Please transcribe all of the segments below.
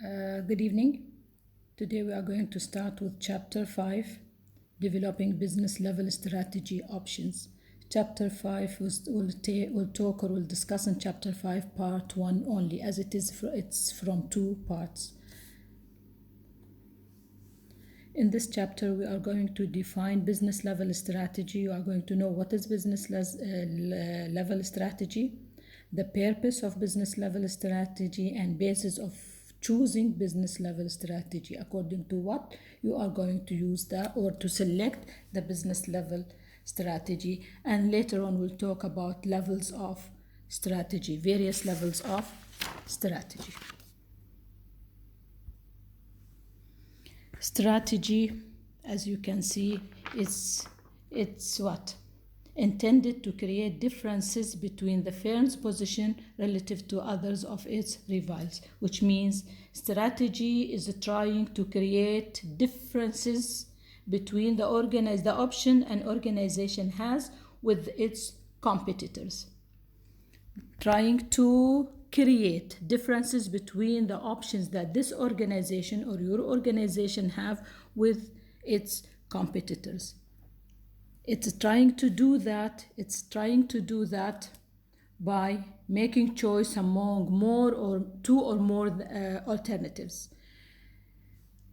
Good evening. Today we are going to start with Chapter 5, Developing Business Level Strategy Options. Chapter 5 will talk or will discuss in Chapter 5 Part 1 only, as it's from two parts. In this chapter, we are going to define business level strategy. You are going to know what is business level strategy, the purpose of business level strategy, and basis of choosing business level strategy according to what you are going to use that or to select the business level strategy. And later on, we'll talk about levels of strategy, various levels of strategy. Strategy, as you can see, it's what? Intended to create differences between the firm's position relative to others of its rivals, which means strategy is trying to create differences between the option an organization has with its competitors. Trying to create differences between the options that this organization or your organization have with its competitors. It's trying to do that by making choice among two or more alternatives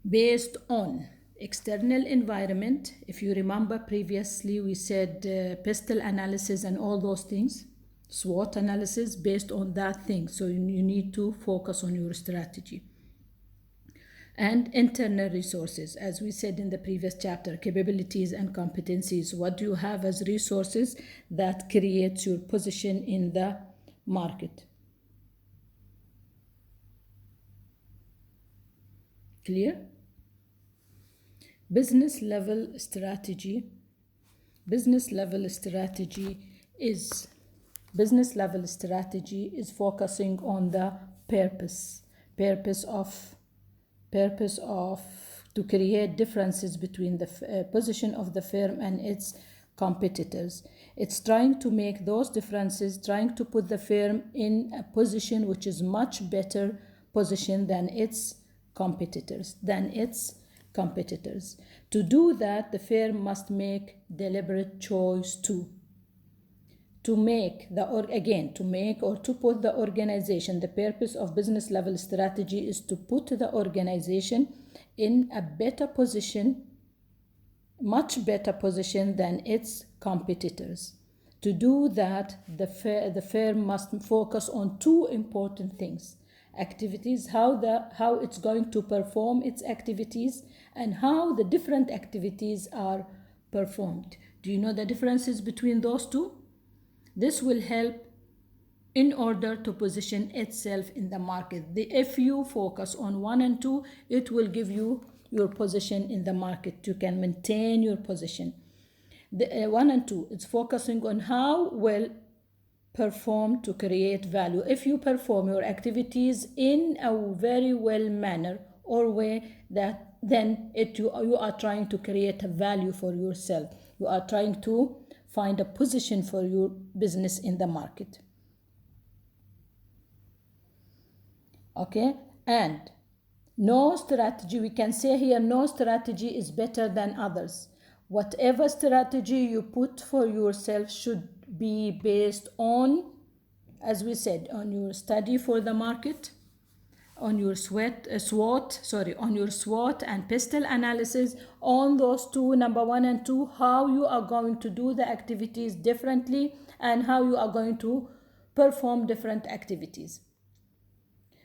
based on external environment. If you remember previously, we said PESTEL analysis and all those things, SWOT analysis based on that thing. So you need to focus on your strategy. And internal resources, as we said in the previous chapter, capabilities and competencies. What do you have as resources that creates your position in the market? Clear? Business level strategy is focusing on the purpose to create differences between the position of the firm and its competitors. It's trying to make those differences, trying to put the firm in a position which is much better position than its competitors. To do that, the firm must make deliberate choice to put the organization. The purpose of business level strategy is to put the organization in a better position, much better position than its competitors. To do that, the firm must focus on two important things: activities, how it's going to perform its activities, and how the different activities are performed. Do you know the differences between those two? This will help in order to position itself in the market. If you focus on 1 and 2, it will give you your position in the market. You can maintain your position. The 1 and 2, it's focusing on how well perform to create value. If you perform your activities in a very well manner or way, then you are trying to create a value for yourself. You are trying to find a position for your business in the market. Okay, and no strategy, we can say here, no strategy is better than others. Whatever strategy you put for yourself should be based on, as we said, on your study for the market, on your SWOT and PESTEL analysis, on those two, number 1 and 2, how you are going to do the activities differently and how you are going to perform different activities.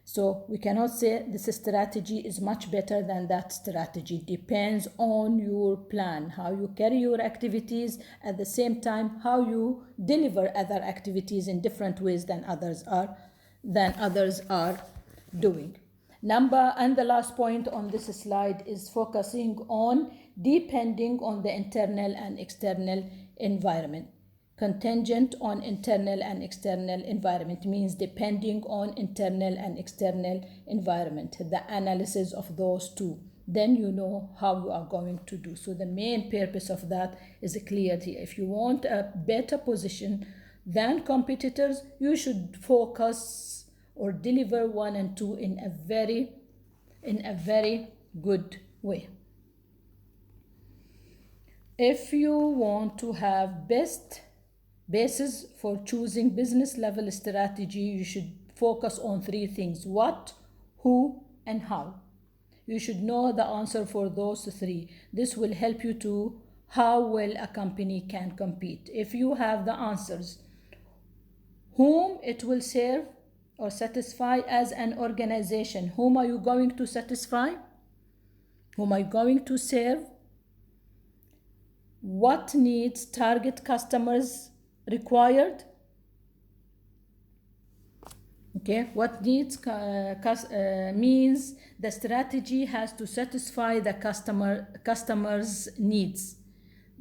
So we cannot say this strategy is much better than that strategy. Depends on your plan, how you carry your activities, at the same time how you deliver other activities in different ways than others are doing. And the last point on this slide is focusing on depending on the internal and external environment. Contingent on internal and external environment means depending on internal and external environment, the analysis of those two. Then you know how you are going to do. So the main purpose of that is clear here. If you want a better position than competitors, you should focus or deliver 1 and 2 in a very in a very good way. If you want to have best basis for choosing business level strategy, you should focus on three things: what, who, and how. You should know the answer for those three. This will help you to how well a company can compete. If you have the answers, whom it will serve or satisfy as an organization, whom are you going to satisfy, whom are you going to serve, what needs target customers required, okay, what needs means the strategy has to satisfy the customer's needs.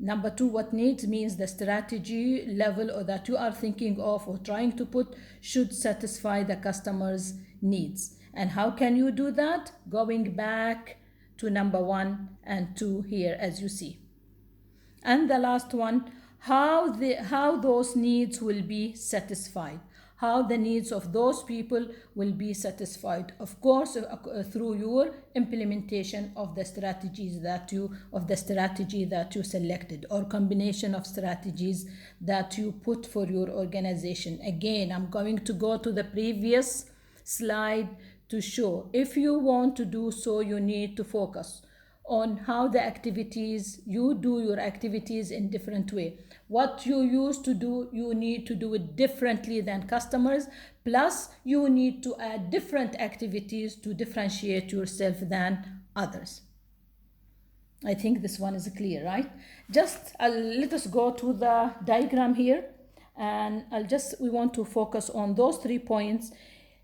Number two, what needs means the strategy level or that you are thinking of or trying to put should satisfy the customer's needs. And how can you do that? Going back to number 1 and 2 here, as you see. And the last one, how those needs will be satisfied, how the needs of those people will be satisfied, of course, through your implementation of the strategy that you selected, or combination of strategies that you put for your organization. Again, I'm going to go to the previous slide to show if you want to do so, you need to focus on how the activities, you do your activities in different way. What you used to do, you need to do it differently than customers, plus you need to add different activities to differentiate yourself than others. I think this one is clear, right? Just let us go to the diagram here, and we want to focus on those 3 points.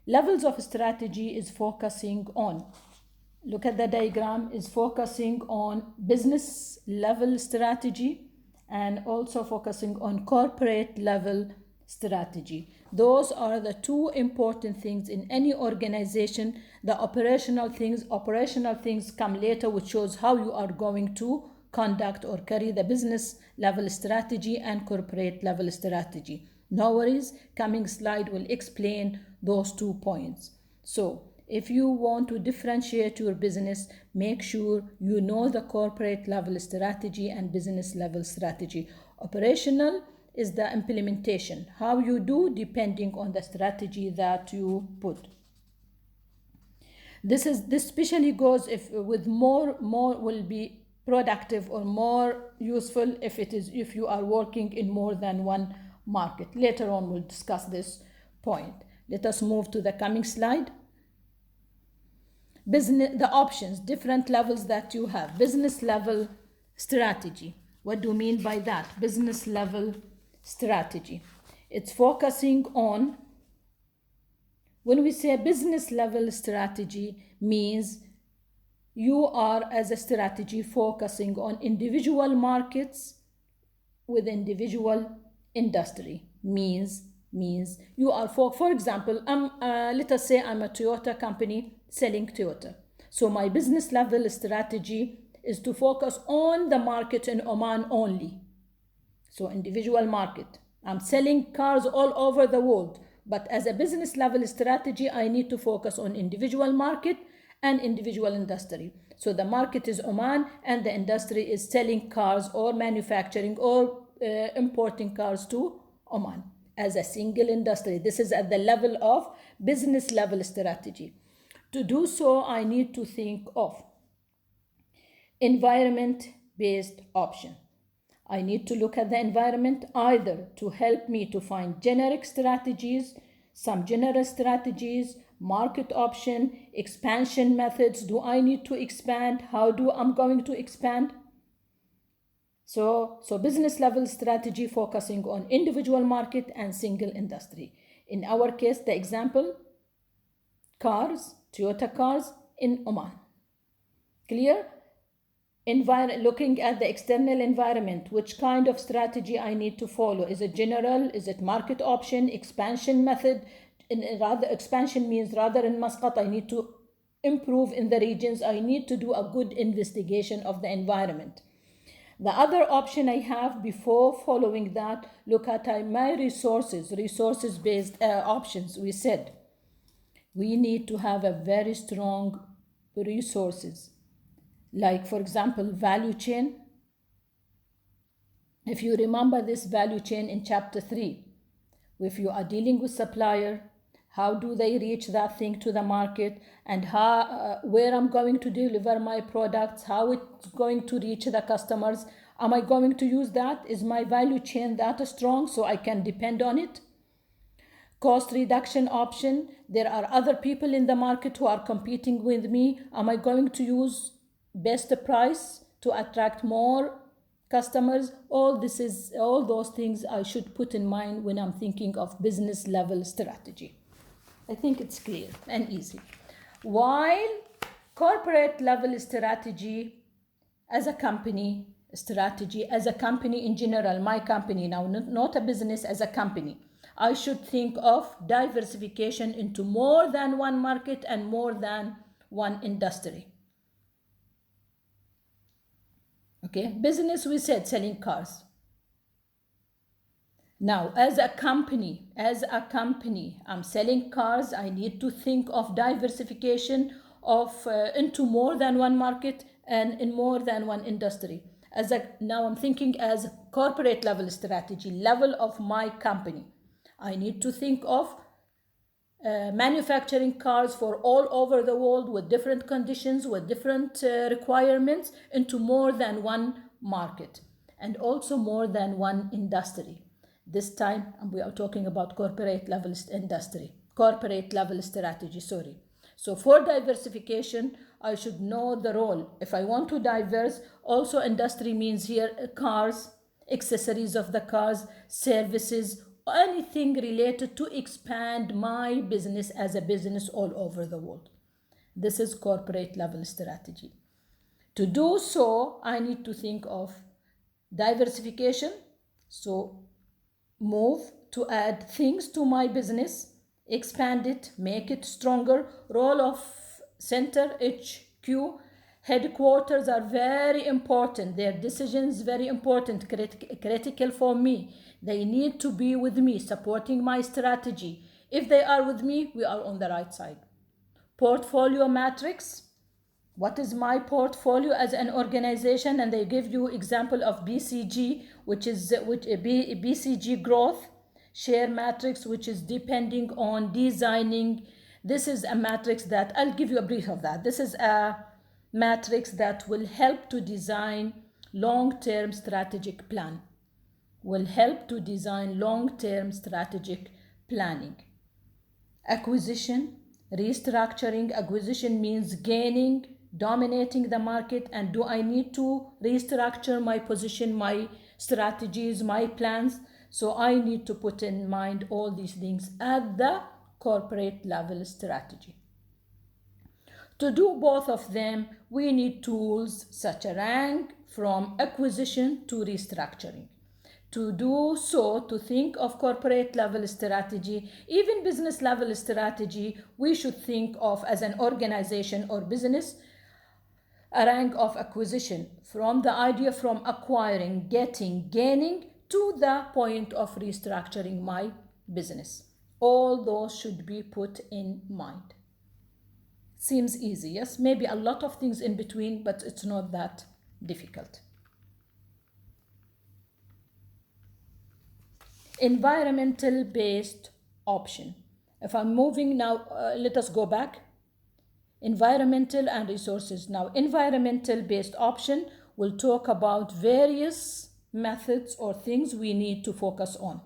Levels of strategy is focusing on, look at the diagram, is focusing on business level strategy and also focusing on corporate level strategy. Those are the 2 important things in any organization. The operational things come later, which shows how you are going to conduct or carry the business level strategy and corporate level strategy. No worries, coming slide will explain those 2 points. So if you want to differentiate your business, make sure you know the corporate level strategy and business level strategy. Operational is the implementation, how you do depending on the strategy that you put. This especially goes with more will be productive or more useful if you are working in more than one market. Later on we'll discuss this point. Let us move to the coming slide. The options, different levels that you have. Business level strategy. What do you mean by that? Business level strategy. It's focusing on, when we say business level strategy, means you are as a strategy focusing on individual markets with individual industry. Means you are for example, let us say I'm a Toyota company selling Toyota. So my business level strategy is to focus on the market in Oman only. So individual market. I'm selling cars all over the world, but as a business level strategy, I need to focus on individual market and individual industry. So the market is Oman and the industry is selling cars or manufacturing or importing cars to Oman as a single industry. This is at the level of business level strategy. To do so, I need to think of environment-based option. I need to look at the environment either to help me to find generic strategies, some general strategies, market option, expansion methods. Do I need to expand? How I'm going to expand? So business level strategy focusing on individual market and single industry. In our case, the example, cars, Toyota cars in Oman. Clear? Looking at the external environment, which kind of strategy I need to follow. Is it general? Is it market option? Expansion method? Expansion means rather in Muscat, I need to improve in the regions. I need to do a good investigation of the environment. The other option I have before following that, look at my resources-based options. We said we need to have a very strong resources. Like, for example, value chain. If you remember this value chain in chapter 3, if you are dealing with supplier, how do they reach that thing to the market, and how, where I'm going to deliver my products, how it's going to reach the customers. Am I going to use that? Is my value chain that strong so I can depend on it? Cost reduction option. There are other people in the market who are competing with me. Am I going to use best price to attract more customers? All those things I should put in mind when I'm thinking of business level strategy. I think it's clear and easy. While corporate level strategy as a company, in general, my company now, not a business, as a company, I should think of diversification into more than one market and more than one industry. Okay, business, we said selling cars. Now, as a company, I'm selling cars. I need to think of diversification of into more than one market and in more than one industry. Now I'm thinking as corporate level strategy, level of my company. I need to think of manufacturing cars for all over the world with different conditions, with different requirements, into more than one market and also more than one industry. This time we are talking about corporate level strategy, sorry. So for diversification, I should know the role. If I want to diverse, also industry means here cars, accessories of the cars, services, anything related to expand my business as a business all over the world. This is corporate level strategy. To do so, I need to think of diversification. So move to add things to my business, expand it, make it stronger. Role of center, HQ, headquarters are very important. Their decisions very important, critical for me. They need to be with me, supporting my strategy. If they are with me, we are on the right side. Portfolio matrix. What is my portfolio as an organization? And they give you example of BCG, which is BCG growth, share matrix, which is depending on designing. This is a matrix that I'll give you a brief of that. This is a matrix that will help to design long-term strategic plan. Acquisition, restructuring. Acquisition means gaining, dominating the market, and do I need to restructure my position, my strategies, my plans? So I need to put in mind all these things at the corporate level strategy. To do both of them, we need tools such as rank from acquisition to restructuring. To do so, to think of corporate level strategy, even business level strategy, we should think of as an organization or business, a rank of acquisition, from the idea from acquiring, getting, gaining, to the point of restructuring my business. All those should be put in mind. Seems easy, yes? Maybe a lot of things in between, but it's not that difficult. Environmental based option. If I'm moving now, let us go back. Environmental and resources. Now, environmental based option will talk about various methods or things we need to focus on.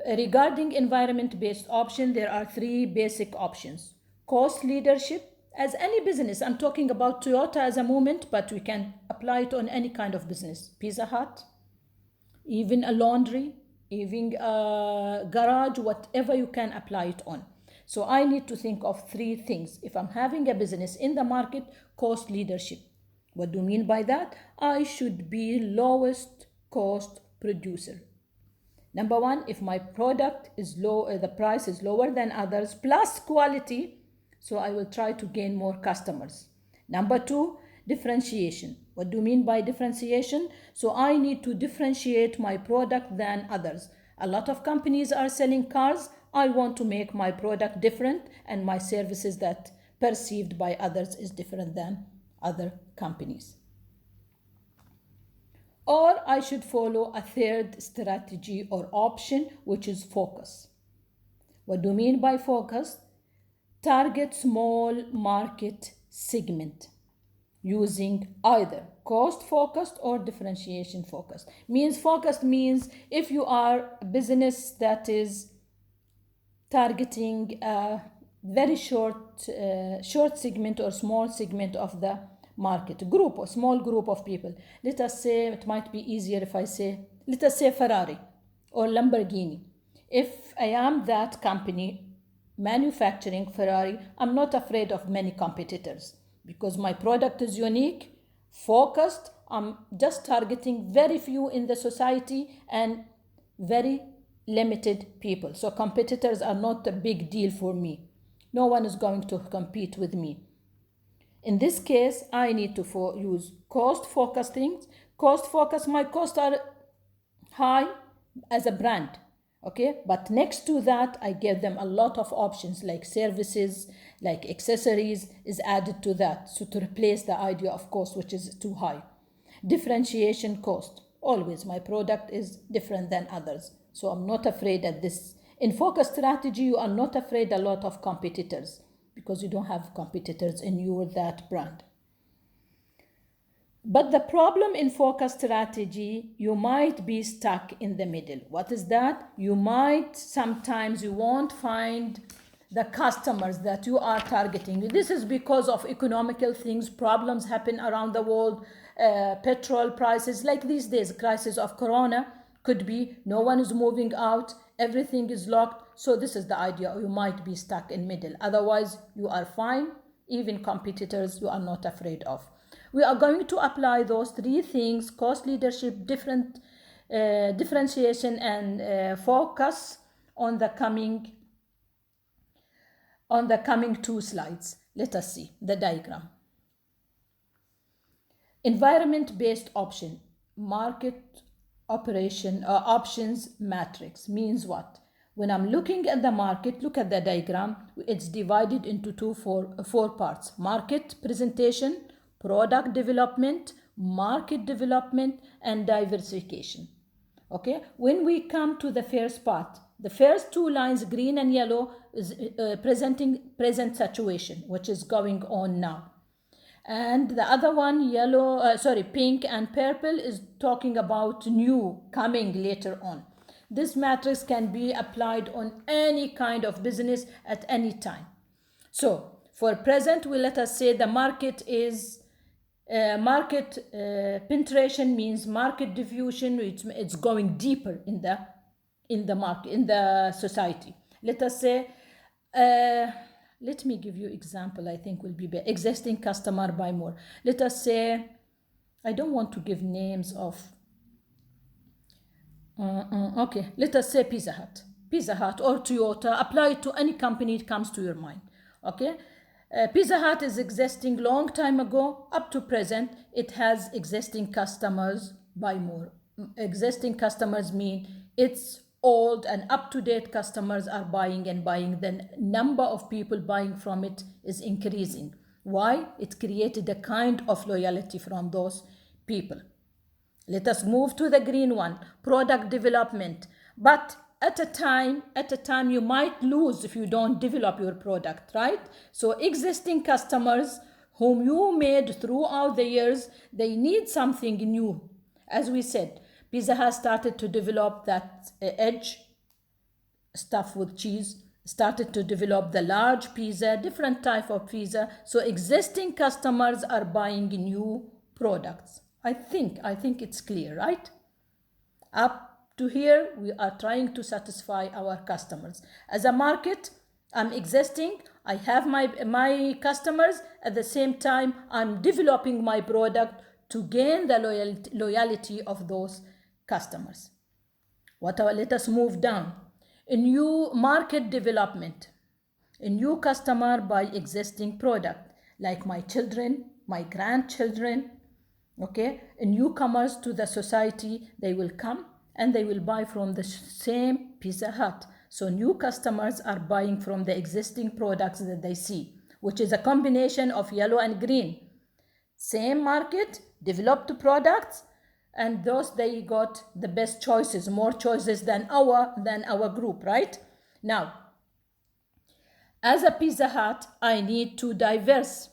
Regarding environment based option, there are three basic options. Cost leadership. As any business, I'm talking about Toyota as a moment, but we can apply it on any kind of business. Pizza Hut, even a laundry, even a garage, whatever you can apply it on. So I need to think of three things. If I'm having a business in the market, cost leadership. What do you mean by that? I should be lowest cost producer. Number one, if my product is low, the price is lower than others, plus quality, so I will try to gain more customers. Number two, differentiation. What do you mean by differentiation? So I need to differentiate my product than others. A lot of companies are selling cars. I want to make my product different and my services that perceived by others is different than other companies. Or I should follow a third strategy or option, which is focus. What do you mean by focus? Target small market segment using either cost focused or differentiation focused. Focused means if you are a business that is targeting a very short segment or small segment of the market group or small group of people. Let us say, it might be easier if I say, let us say Ferrari or Lamborghini. If I am that company manufacturing Ferrari, I'm not afraid of many competitors because my product is unique, focused. I'm just targeting very few in the society and very limited people. So competitors are not a big deal for me. No one is going to compete with me. In this case, I need to use cost focused things. Cost focus, my costs are high as a brand. Okay, but next to that, I give them a lot of options like services, like accessories is added to that. So to replace the idea of cost, which is too high. Differentiation cost. Always my product is different than others. So I'm not afraid at this. In focus strategy, you are not afraid a lot of competitors because you don't have competitors in your that brand. But the problem in focus strategy, you might be stuck in the middle. What is that? Sometimes you won't find the customers that you are targeting. This is because of economical things, problems happen around the world, petrol prices, like these days, crisis of corona could be, no one is moving out, everything is locked. So this is the idea, you might be stuck in middle. Otherwise, you are fine. Even competitors, you are not afraid of. We are going to apply those three things: cost leadership, differentiation, and focus on the coming 2 slides. Let us see the diagram. Environment-based option, market operation options matrix means what? When I'm looking at the market, look at the diagram. It's divided into four parts: market presentation, product development, market development, and diversification. Okay, when we come to the first part, the first 2 lines, green and yellow, is presenting present situation, which is going on now. And the other one, pink and purple, is talking about new, coming later on. This matrix can be applied on any kind of business at any time. So for present, let us say the market is penetration means market diffusion. It's going deeper in the market, in the society. Let us say, let me give you example. I think will be better. Existing customer buy more. Let us say, I don't want to give names of. Okay, let us say Pizza Hut or Toyota. Apply it to any company it comes to your mind. Okay. Pizza Hut is existing long time ago. Up to present, it has existing customers buy more. Existing customers mean it's old and up-to-date customers are buying and buying. The number of people buying from it is increasing. Why? It created a kind of loyalty from those people. Let us move to the green one, product development. But at a time you might lose if you don't develop your product, right? So existing customers whom you made throughout the years, they need something new. As we said, Pizza has started to develop that edge stuff with cheese, started to develop the large pizza, different type of pizza. So existing customers are buying new products. I think it's clear, right? Up to here, we are trying to satisfy our customers. As a market, I'm existing. I have my customers. At the same time, I'm developing my product to gain the loyalty of those customers. Let us move down. A new market development. A new customer buy existing product, like my children, my grandchildren. Okay, newcomers to the society, they will come and they will buy from the same Pizza Hut. So new customers are buying from the existing products that they see. which is a combination of yellow and green. Same market, developed products, and those they got the best choices, more choices than our group, right? Now, as a Pizza Hut, I need to diverse.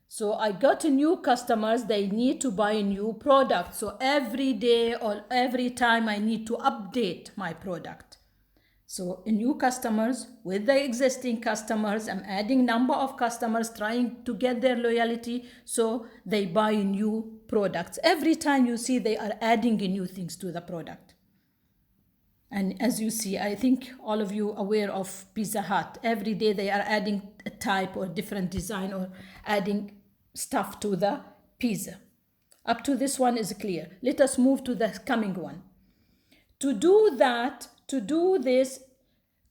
So I got new customers, they need to buy new products. So every day or every time I need to update my product. So new customers with the existing customers, I'm adding number of customers, trying to get their loyalty so they buy new products. Every time you see they are adding new things to the product. And as you see, I think all of you aware of Pizza Hut. Every day they are adding a type or different design or adding stuff to the pizza. Up to this one is clear. Let us move to the coming one. To do that, to do this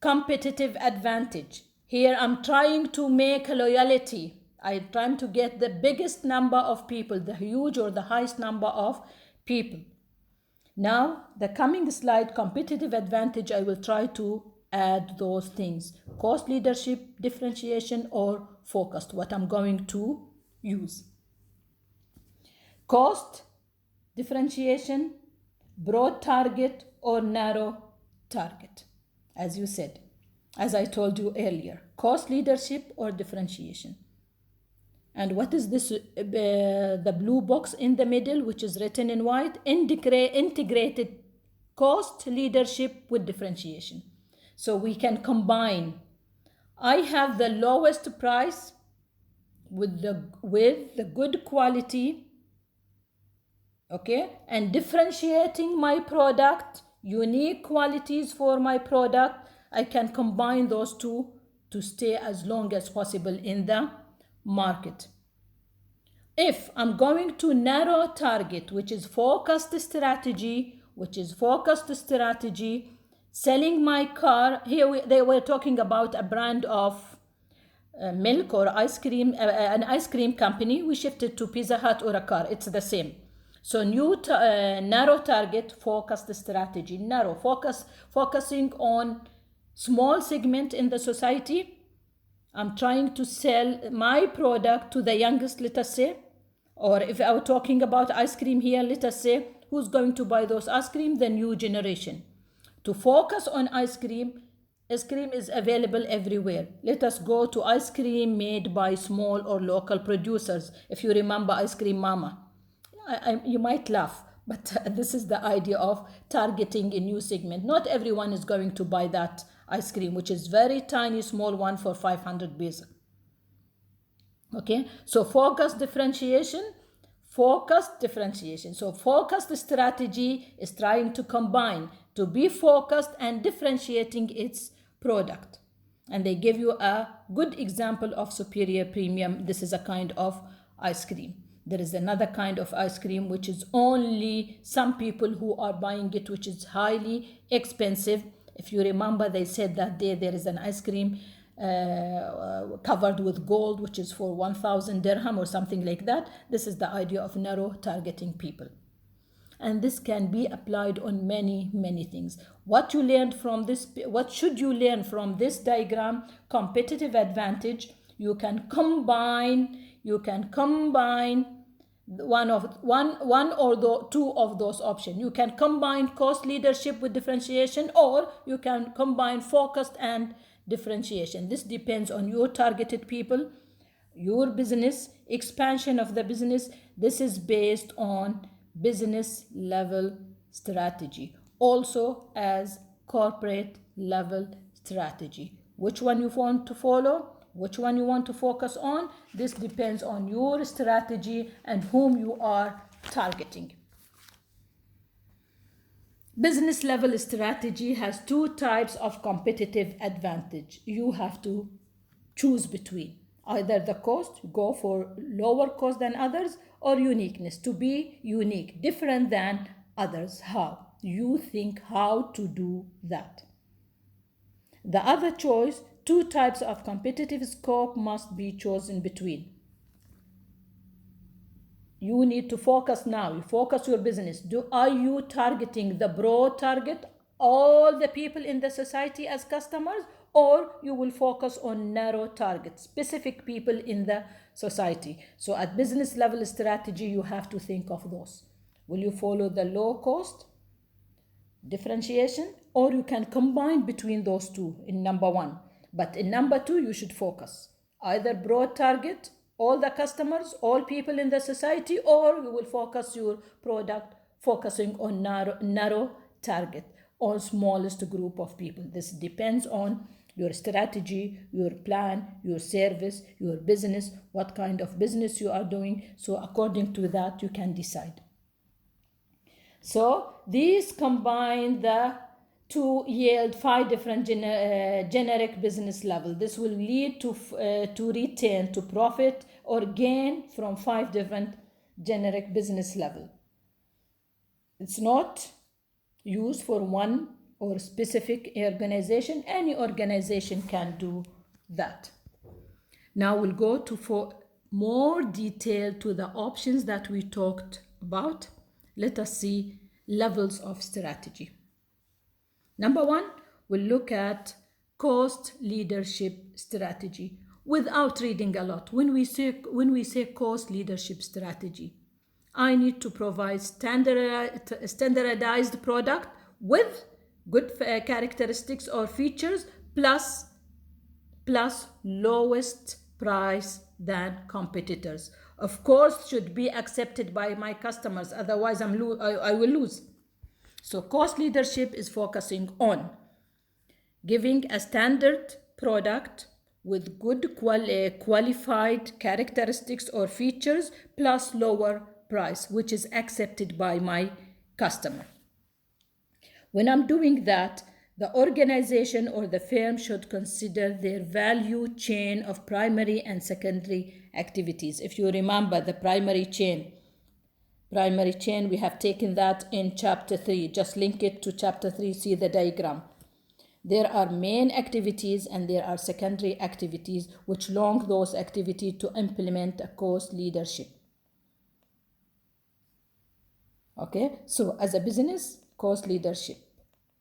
competitive advantage, here I'm trying to make a loyalty. I'm trying to get the biggest number of people, the huge or the highest number of people. Now, the coming slide, competitive advantage, I will try to add those things. Cost leadership, differentiation, or focused, what I'm going to use. Cost, differentiation, broad target, or narrow target. As you said, as I told you earlier, cost leadership or differentiation. And what is this, the blue box in the middle, which is written in white? Integrated cost leadership with differentiation. So we can combine. I have the lowest price with the good quality, okay? And differentiating my product, unique qualities for my product. I can combine those two to stay as long as possible in the market. If I'm going to narrow target, which is focused strategy, selling my car, here they were talking about a brand of milk or ice cream, an ice cream company. We shifted to Pizza Hut or a car, it's the same. So narrow target, focused strategy, narrow, focusing on small segment in the society. I'm trying to sell my product to the youngest, let us say, or if I were talking about ice cream here, let us say, who's going to buy those ice cream? The new generation. To focus on ice cream is available everywhere. Let us go to ice cream made by small or local producers. If you remember Ice Cream Mama, you might laugh, but this is the idea of targeting a new segment. Not everyone is going to buy that ice cream, which is very tiny, small one for 500 basic. Okay, so focused differentiation. So focused strategy is trying to combine, to be focused and differentiating its product. And they give you a good example of superior premium. This is a kind of ice cream. There is another kind of ice cream which is only some people who are buying it, which is highly expensive. If you remember, they said that there is an ice cream covered with gold, which is for 1,000 dirham or something like that. This is the idea of narrow targeting people. And this can be applied on many things. What should you learn from this diagram? Competitive advantage. You can combine one or two of those options. You can combine cost leadership with differentiation, or you can combine focused and differentiation. This depends on your targeted people, your business, expansion of the business. This is based on business level strategy, also as corporate level strategy. Which one you want to follow, which one you want to focus on, this depends on your strategy and whom you are targeting. Business level strategy has two types of competitive advantage. You have to choose between either the cost, go for lower cost than others, or uniqueness, to be unique, different than others. How? You think how to do that. The other choice, two types of competitive scope must be chosen between. You need to focus now. You focus your business. Are you targeting the broad target, all the people in the society as customers, or you will focus on narrow targets, specific people in the society. So at business level strategy, you have to think of those. Will you follow the low cost differentiation, or you can combine between those two in number one? But in number two, you should focus either broad target, all the customers, all people in the society, or you will focus your product focusing on narrow target, on smallest group of people. This depends on your strategy, your plan, your service, your business, what kind of business you are doing. So according to that, you can decide. So these combine to yield 5 different generic business level. This will lead to retain, to profit or gain from 5 different generic business level. It's not used for one or specific organization. Any organization can do that. Now we'll go to for more detail to the options that we talked about. Let us see levels of strategy. Number one, we'll look at cost leadership strategy. Without reading a lot, when we say cost leadership strategy, I need to provide standardized product with good characteristics or features plus lowest price than competitors. Of course, should be accepted by my customers, otherwise I will lose. So cost leadership is focusing on giving a standard product with good qualified characteristics or features plus lower price, which is accepted by my customer. When I'm doing that, the organization or the firm should consider their value chain of primary and secondary activities. If you remember the primary chain, we have taken that in chapter 3. Just link it to chapter 3, see the diagram. There are main activities and there are secondary activities which belong those activities to implement a cost leadership. Okay, so as a business, cost leadership,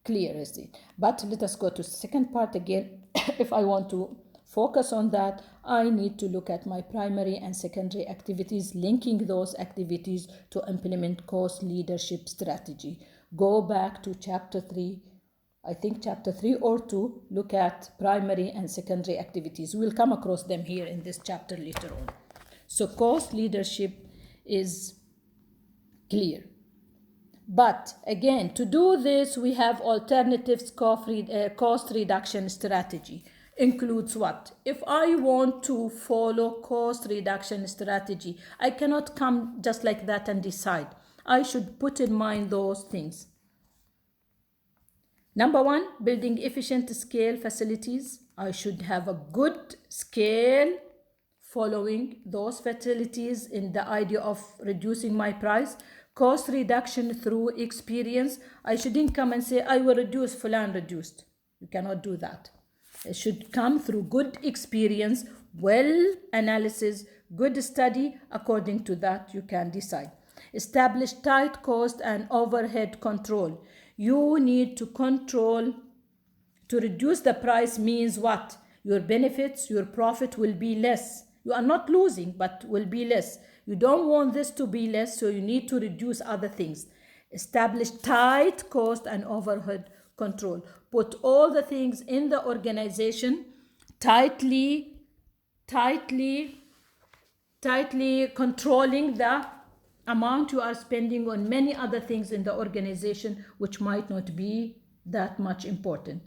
clear is it? But let us go to the second part again. If I want to focus on that, I need to look at my primary and secondary activities, linking those activities to implement cost leadership strategy. Go back to chapter 3, I think chapter 3 or 2, look at primary and secondary activities. We'll come across them here in this chapter later on. So cost leadership is clear. But again, to do this, we have alternatives. Cost reduction strategy includes what? If I want to follow cost reduction strategy, I cannot come just like that and decide. I should put in mind those things. Number one, building efficient scale facilities. I should have a good scale following those facilities in the idea of reducing my price. Cost reduction through experience. I shouldn't come and say, I will reduce, Fulan reduced. You cannot do that. It should come through good experience, well analysis, good study. According to that, you can decide. Establish tight cost and overhead control. You need to control. To reduce the price means what? Your benefits, your profit will be less. You are not losing, but will be less. You don't want this to be less, so you need to reduce other things. Establish tight cost and overhead control. Put all the things in the organization tightly controlling the amount you are spending on many other things in the organization which might not be that much important.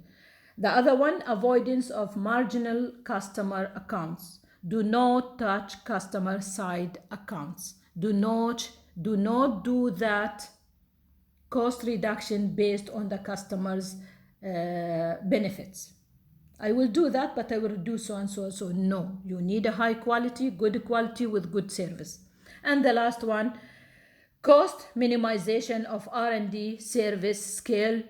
The other one, avoidance of marginal customer accounts. Do not touch customer side accounts. Do not do that cost reduction based on the customer's benefits. I will do that, but I will do so and so and so. No, you need a high quality, good quality with good service. And the last one, cost minimization of R&D, service, scales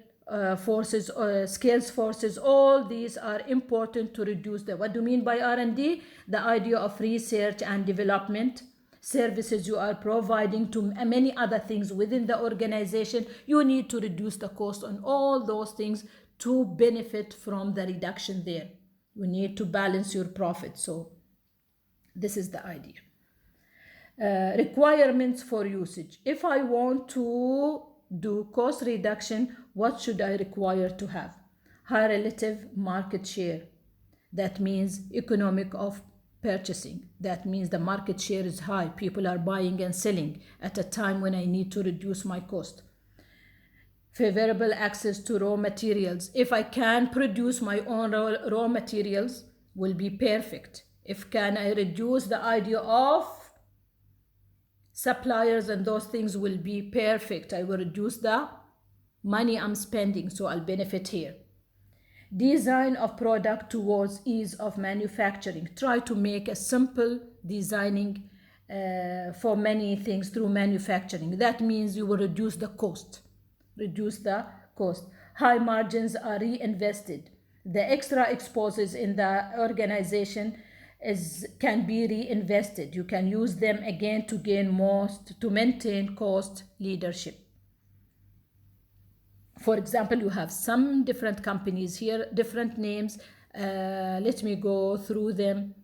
forces. All these are important to reduce the, what do you mean by R&D? The idea of research and development, services you are providing to many other things within the organization. You need to reduce the cost on all those things to benefit from the reduction there. You need to balance your profit. So this is the idea. Requirements for usage. If I want to do cost reduction, what should I require to have? High relative market share. That means economic of purchasing. That means the market share is high. People are buying and selling at a time when I need to reduce my cost. Favorable access to raw materials. If I can produce my own raw materials, will be perfect. If can I reduce the idea of suppliers and those things, will be perfect. I will reduce the money I'm spending, so I'll benefit here. Design of product towards ease of manufacturing. Try to make a simple designing for many things through manufacturing. That means you will reduce the cost. High margins are reinvested. The extra exposures in the organization can be reinvested. You can use them again to gain most, to maintain cost leadership. For example, you have some different companies here, different names. Let me go through them.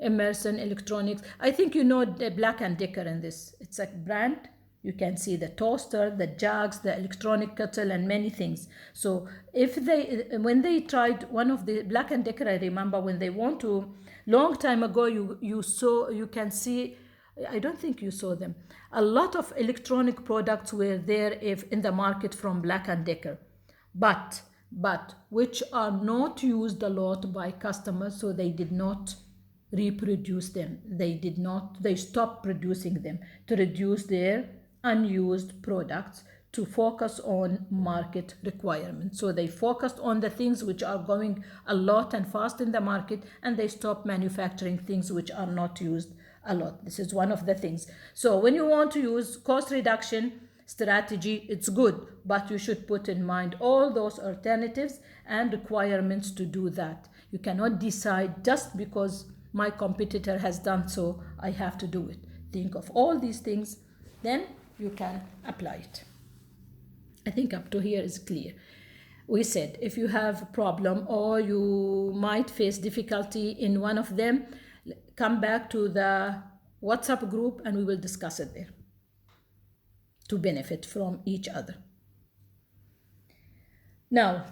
Emerson Electronics. I think you know the Black & Decker in this. It's a brand. You can see the toaster, the jugs, the electronic kettle, and many things. So when they tried one of the Black & Decker, I remember when they want to, long time ago, you can see, I don't think you saw them. A lot of electronic products were there in the market from Black & Decker, but which are not used a lot by customers, so they did not reproduce them. They stopped producing them to reduce their unused products to focus on market requirements. So they focused on the things which are going a lot and fast in the market, and they stopped manufacturing things which are not used a lot. This is one of the things. So when you want to use cost reduction strategy, it's good, but you should put in mind all those alternatives and requirements to do that. You cannot decide just because my competitor has done so, I have to do it. Think of all these things, then you can apply it. I think up to here is clear. We said if you have a problem or you might face difficulty in one of them, come back to the WhatsApp group and we will discuss it there to benefit from each other. Now,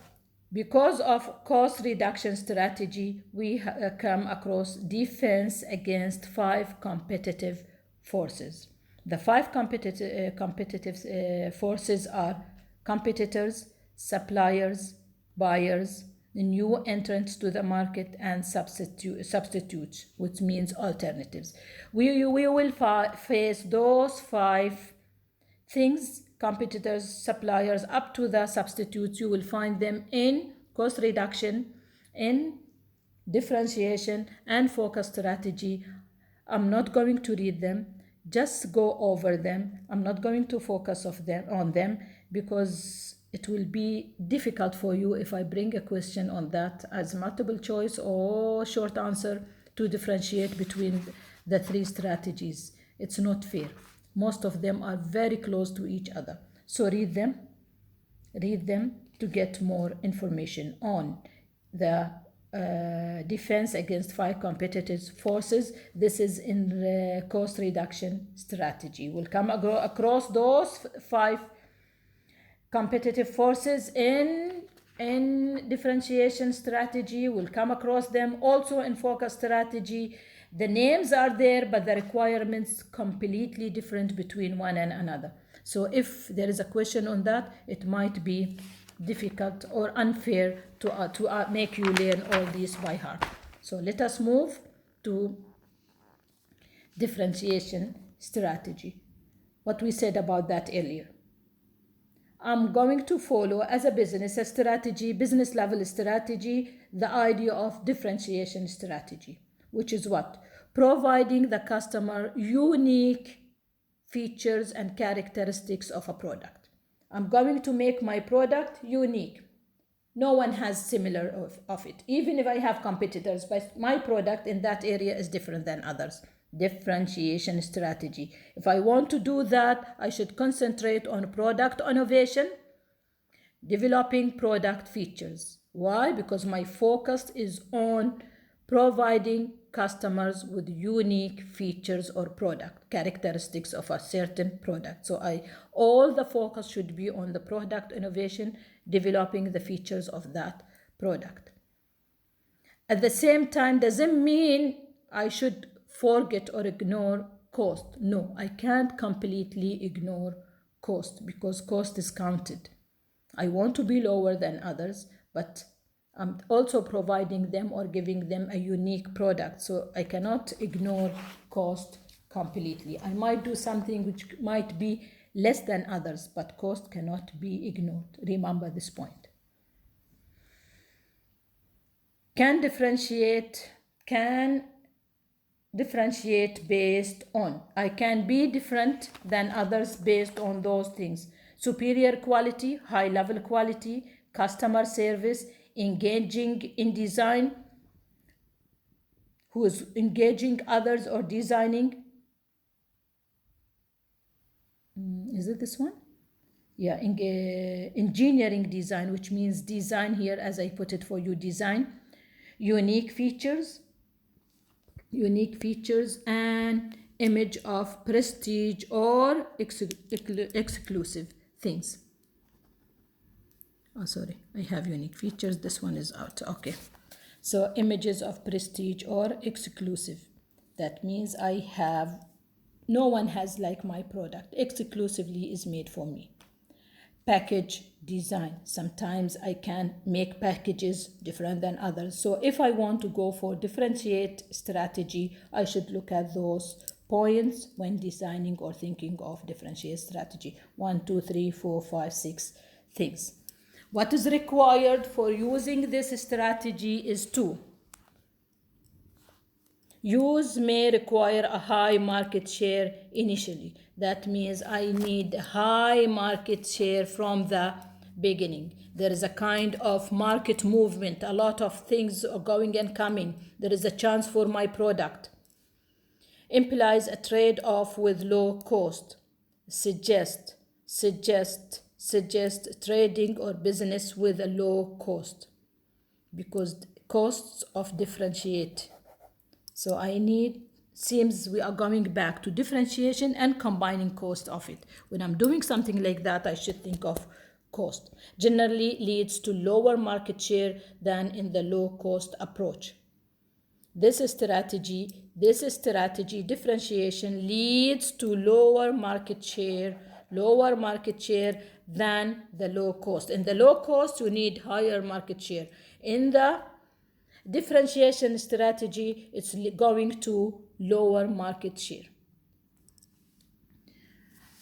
because of cost reduction strategy, we come across defense against 5 competitive forces. The 5 competitive forces are competitors, suppliers, buyers, new entrants to the market, and substitutes, which means alternatives. We will face those 5 things: competitors, suppliers, up to the substitutes. You will find them in cost reduction, in differentiation, and focus strategy. I'm not going to read them, just go over them. I'm not going to focus on them because it will be difficult for you if I bring a question on that as multiple choice or short answer to differentiate between the 3 strategies. It's not fair. Most of them are very close to each other. So read them to get more information on the defense against 5 competitive forces. This is in the cost reduction strategy. We'll come across those 5 competitive forces in differentiation strategy. We'll come across them also in focus strategy. The names are there, but the requirements completely different between one and another. So if there is a question on that, it might be difficult or unfair to make you learn all these by heart. So let us move to differentiation strategy. What we said about that earlier. I'm going to follow as a business level strategy, the idea of differentiation strategy, which is what? Providing the customer unique features and characteristics of a product. I'm going to make my product unique. No one has similar of it. Even if I have competitors, but my product in that area is different than others. Differentiation strategy. If I want to do that, I should concentrate on product innovation, developing product features. Why? Because my focus is on providing customers with unique features or product characteristics of a certain product. So all the focus should be on the product innovation, developing the features of that product. At the same time, doesn't mean I should forget or ignore cost. No, I can't completely ignore cost because cost is counted. I want to be lower than others, but I'm also providing them or giving them a unique product. So I cannot ignore cost completely. I might do something which might be less than others, but cost cannot be ignored. Remember this point. Can differentiate based on. I can be different than others based on those things. Superior quality, high level quality, customer service, engaging in design, who is engaging others or designing. Is it this one? Yeah, engineering design, which means design here as I put it for you, design. Unique features and image of prestige or exclusive things. Oh, sorry, I have unique features. This one is out. Okay. So images of prestige or exclusive. That means no one has like my product. Exclusively is made for me. Package design. Sometimes I can make packages different than others. So if I want to go for differentiate strategy, I should look at those points when designing or thinking of differentiate strategy. 1, 2, 3, 4, 5, 6 things. What is required for using this strategy is 2. Use may require a high market share initially. That means I need a high market share from the beginning. There is a kind of market movement. A lot of things are going and coming. There is a chance for my product. Implies a trade-off with low cost. Suggest trading or business with a low cost, because costs of differentiate. So seems we are going back to differentiation and combining cost of it. When I'm doing something like that, I should think of cost. Generally leads to lower market share than in the low cost approach. This strategy differentiation leads to lower market share than the low cost. In the low cost, you need higher market share. In the differentiation strategy, it's going to lower market share.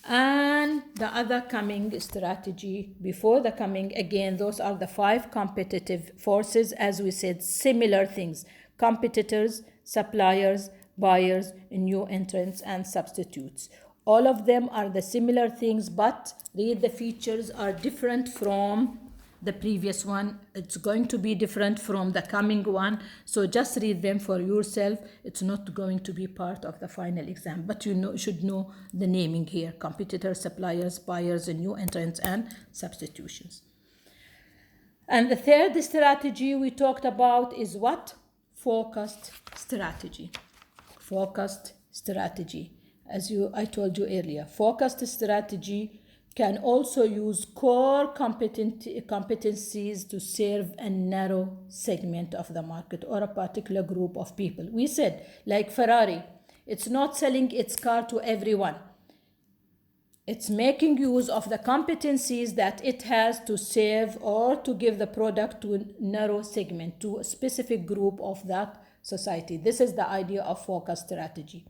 And the other coming strategy, before the coming, again, those are the 5 competitive forces. As we said, similar things: competitors, suppliers, buyers, new entrants, and substitutes. All of them are the similar things, but read the features are different from the previous one. It's going to be different from the coming one. So just read them for yourself. It's not going to be part of the final exam, but you should know the naming here: competitors, suppliers, buyers, new entrants, and substitutions. And the third strategy we talked about is what? Focused strategy. Focused strategy. As I told you earlier, focused strategy can also use core competencies to serve a narrow segment of the market or a particular group of people. We said, like Ferrari, it's not selling its car to everyone. It's making use of the competencies that it has to serve or to give the product to a narrow segment, to a specific group of that society. This is the idea of focus strategy.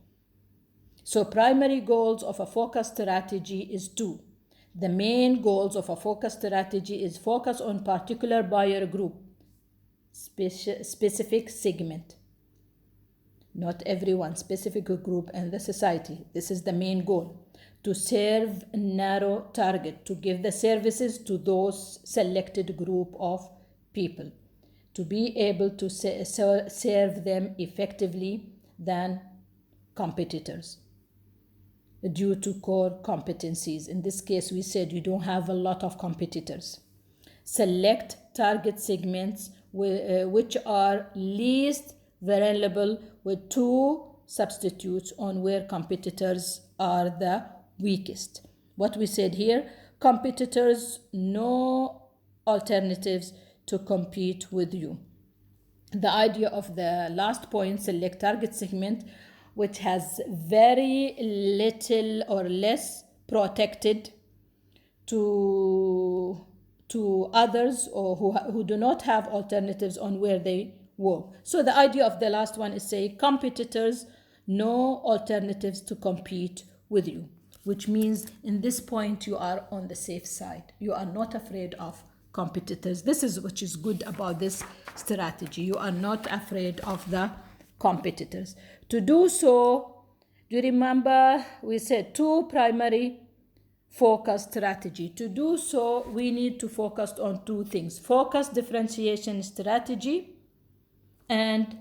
So primary goals of a focus strategy is 2. The main goals of a focus strategy is focus on particular buyer group, specific segment. Not everyone, specific group in the society. This is the main goal. To serve a narrow target, to give the services to those selected group of people, to be able to serve them effectively than competitors due to core competencies. In this case, we said you don't have a lot of competitors. Select target segments which are least vulnerable with 2 substitutes on where competitors are the weakest. What we said here, competitors, no alternatives to compete with you. The idea of the last point, select target segment, which has very little or less protected to others, or who do not have alternatives on where they work. So the idea of the last one is say competitors, no alternatives to compete with you, which means in this point you are on the safe side. You are not afraid of competitors. This is which is good about this strategy. You are not afraid of the competitors. To do so, do you remember we said 2 primary focus strategy. To do so, we need to focus on 2 things: focus differentiation strategy and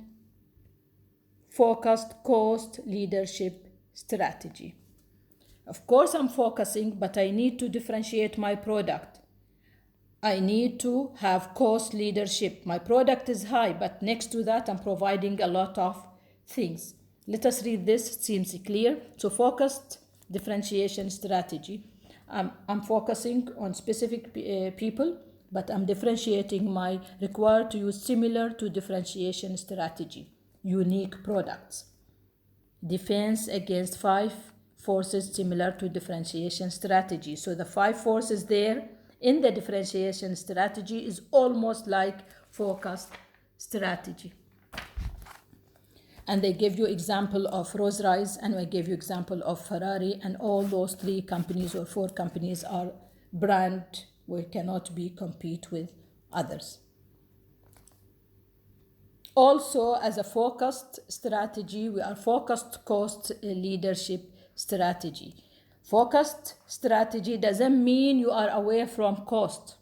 focused cost leadership strategy. Of course, I'm focusing, but I need to differentiate my product. I need to have cost leadership. My product is high, but next to that, I'm providing a lot of things. Let us read this. It seems clear. So focused differentiation strategy. I'm focusing on specific people, but I'm differentiating my required to use similar to differentiation strategy, unique products. Defense against 5 forces similar to differentiation strategy. So the 5 forces there in the differentiation strategy is almost like focused strategy. And they give you example of Rolls-Royce, and I gave you example of Ferrari, and all those 3 companies or 4 companies are brand we cannot be compete with others. Also, as a focused strategy, we are focused cost leadership strategy. Focused strategy doesn't mean you are away from cost.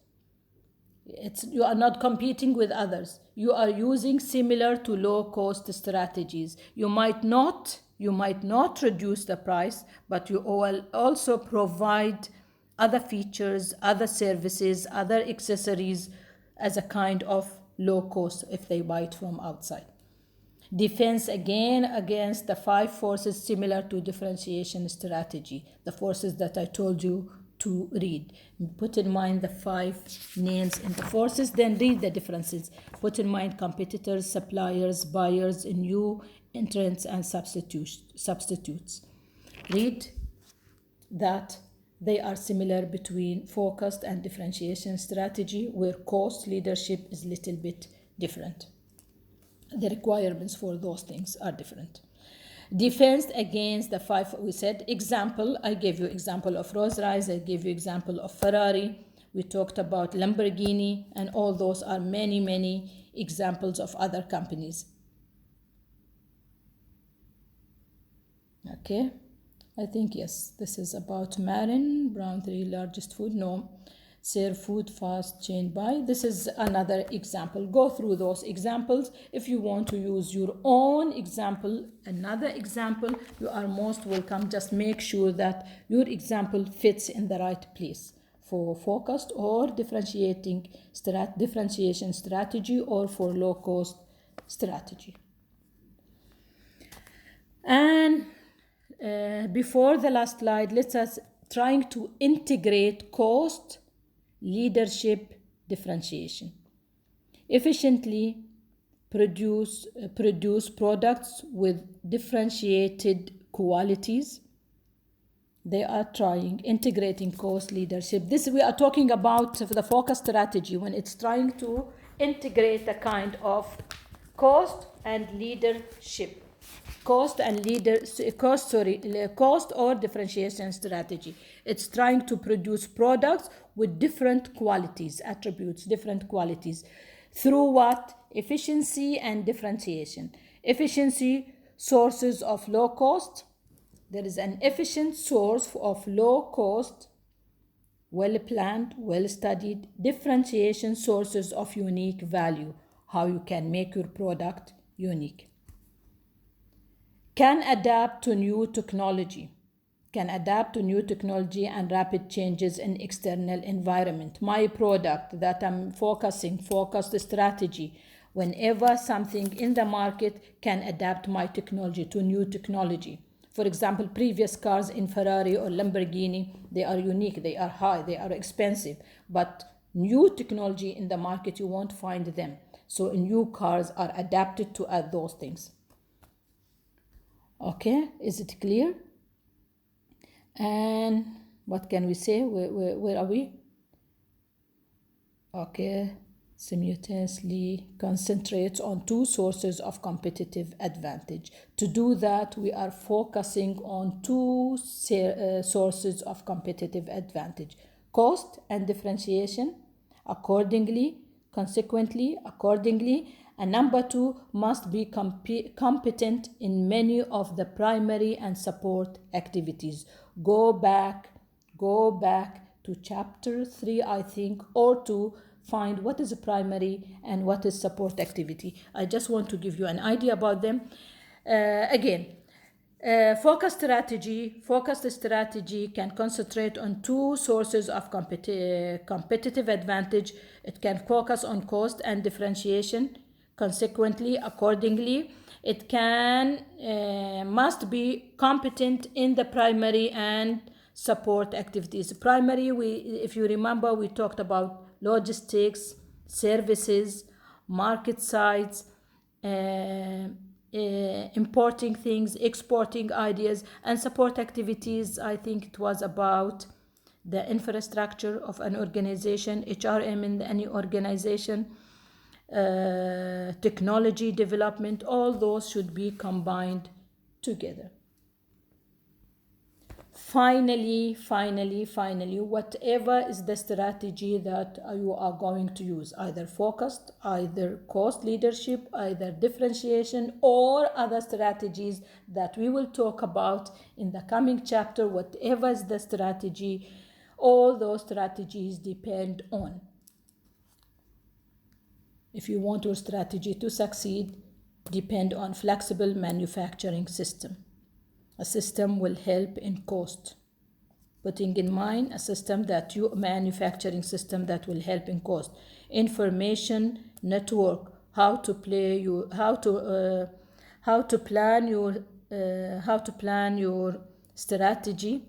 You are not competing with others. You are using similar to low cost strategies. You might not reduce the price, but you will also provide other features, other services, other accessories as a kind of low cost if they buy it from outside. Defense again against the 5 forces similar to differentiation strategy, the forces that I told you to read. Put in mind the 5 names in the forces, then read the differences. Put in mind competitors, suppliers, buyers, new entrants, and substitutes. Read that they are similar between focused and differentiation strategy, where cost leadership is a little bit different. The requirements for those things are different. Defense against the 5, we said, example, I gave you example of Rolls-Royce, I gave you example of Ferrari, we talked about Lamborghini, and all those are many examples of other companies. Okay, I think yes, this is about Marin, Brown 3 largest food, no. Serve food fast chain buy. This is another example. Go through those examples. If you want to use your own example, another example, you are most welcome. Just make sure that your example fits in the right place for focused or differentiation strategy, or for low cost strategy. And before the last slide, let us trying to integrate cost leadership differentiation. Efficiently produce products with differentiated qualities. They are trying integrating cost leadership. This we are talking about the focus strategy when it's trying to integrate a kind of cost and leadership. Cost or differentiation strategy. It's trying to produce products with different qualities, attributes, different qualities. Through what? Efficiency and differentiation. Efficiency, sources of low cost. There is an efficient source of low cost, well planned, well studied. Differentiation, sources of unique value, how you can make your product unique. Can adapt to new technology. can adapt to new technology and rapid changes in external environment. My product that I'm focused strategy. Whenever something in the market can adapt my technology to new technology. For example, previous cars in Ferrari or Lamborghini, they are unique, they are high, they are expensive. But new technology in the market, you won't find them. So new cars are adapted to add those things. Okay, is it clear? And what can we say? Where are we? Okay, simultaneously concentrates on two sources of competitive advantage. To do that, we are focusing on two sources of competitive advantage: cost and differentiation. Consequently, and number two, must be competent in many of the primary and support activities. Go back to chapter 3, I think, or to find what is a primary and what is support activity. I just want to give you an idea about them. Focused strategy can concentrate on two sources of competitive advantage. It can focus on cost and differentiation. Accordingly, it must be competent in the primary and support activities. Primary, if you remember, we talked about logistics, services, market sites, importing things, exporting ideas, and support activities. I think it was about the infrastructure of an organization, HRM in any organization, technology development. All those should be combined together. Finally, whatever is the strategy that you are going to use, either focused, either cost leadership, either differentiation, or other strategies that we will talk about in the coming chapter, whatever is the strategy, all those strategies depend on. If you want your strategy to succeed, depend on flexible manufacturing system. A system will help in cost. Putting in mind manufacturing system that will help in cost. Information network, how to plan your strategy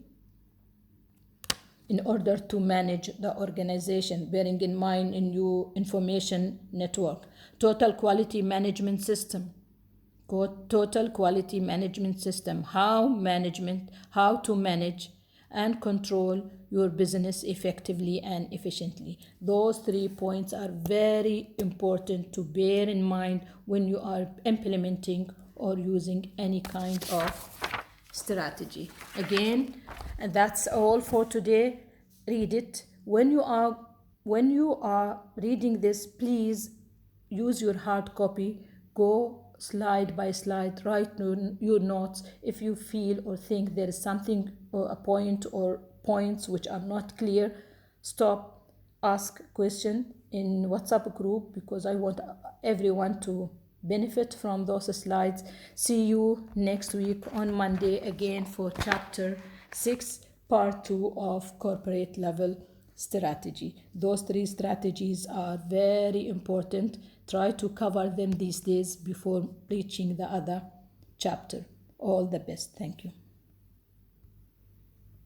in order to manage the organization, bearing in mind in your information network. Total quality management system, how to manage and control your business effectively and efficiently. Those 3 points are very important to bear in mind when you are implementing or using any kind of strategy. Again, and that's all for today. Read it. When you are reading this, please use your hard copy. Go slide by slide, write your notes. If you feel or think there is something or a point or points which are not clear, stop, ask question in WhatsApp group, because I want everyone to benefit from those slides. See you next week on Monday again for chapter 6, part 2 of corporate level strategy. Those 3 strategies are very important. Try to cover them these days before reaching the other chapter. All the best. Thank you.